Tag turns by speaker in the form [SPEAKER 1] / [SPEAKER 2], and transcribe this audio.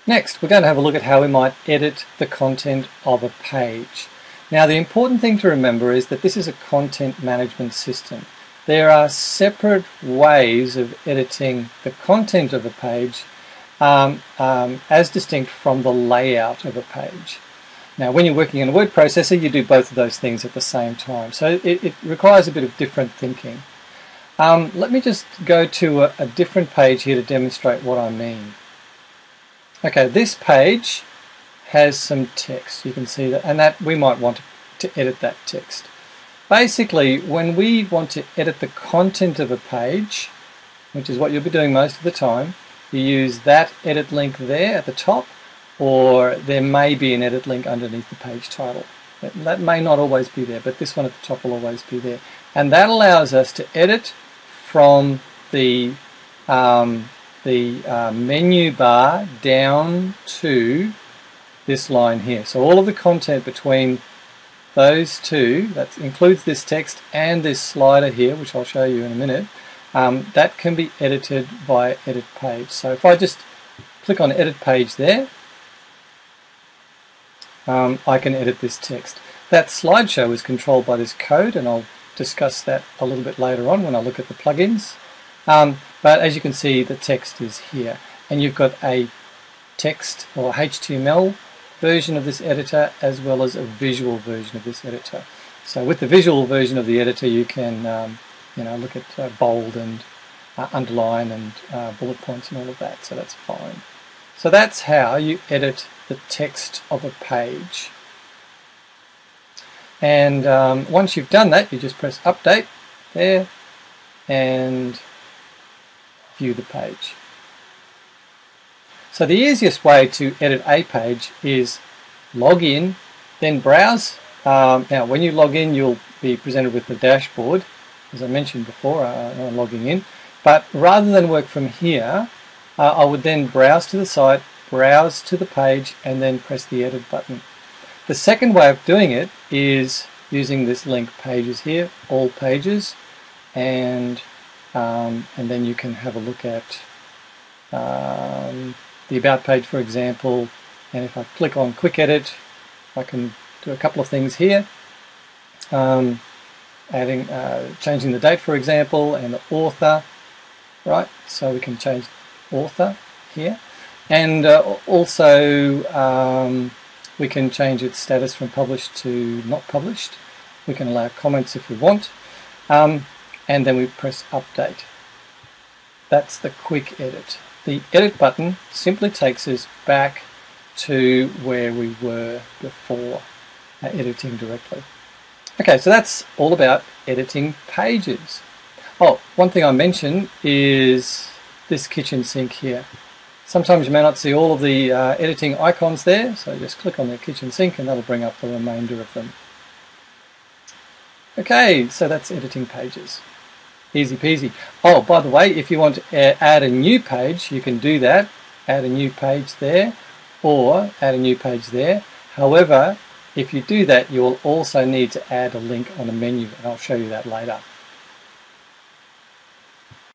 [SPEAKER 1] Next, we're going to have a look at how we might edit the content of a page. Now, the important thing to remember is that this is a content management system. There are separate ways of editing the content of a page as distinct from the layout of a page. Now, when you're working in a word processor, you do both of those things at the same time. So it requires a bit of different thinking. Let me just go to a different page here to demonstrate what I mean. Okay, this page has some text. You can see that, and that we might want to edit that text. Basically, when we want to edit the content of a page, which is what you'll be doing most of the time, you use that edit link there at the top, or there may be an edit link underneath the page title. That may not always be there, but this one at the top will always be there. And that allows us to edit from the menu bar down to this line here. So all of the content between those two, that includes this text and this slider here, which I'll show you in a minute, that can be edited via edit page. So if I just click on edit page there, I can edit this text. That slideshow is controlled by this code, and I'll discuss that a little bit later on when I look at the plugins. But as you can see, the text is here, and you've got a text or HTML version of this editor as well as a visual version of this editor. So with the visual version of the editor, you can look at bold and underline and bullet points and all of that, so that's fine. So that's how you edit the text of a page. And once you've done that, you just press update there and view the page. So the easiest way to edit a page is log in, then browse. Now when you log in, you'll be presented with the dashboard, as I mentioned before, logging in. But rather than work from here, I would then browse to the site, browse to the page, and then press the edit button. The second way of doing it is using this link pages here, all pages, and then you can have a look at the about page, for example. And if I click on quick edit, I can do a couple of things here, changing the date, for example, and the author, right? So we can change author here, and also we can change its status from published to not published. We can allow comments if we want, and then we press update. That's the quick edit. The edit button simply takes us back to where we were before editing directly. Okay, so that's all about editing pages. Oh, one thing I mentioned is this kitchen sink here. Sometimes you may not see all of the editing icons there, so just click on the kitchen sink and that'll bring up the remainder of them. Okay, so that's editing pages. Easy peasy. Oh, by the way, if you want to add a new page, you can do that. Add a new page there, or add a new page there. However, if you do that, you will also need to add a link on a menu, and I'll show you that later.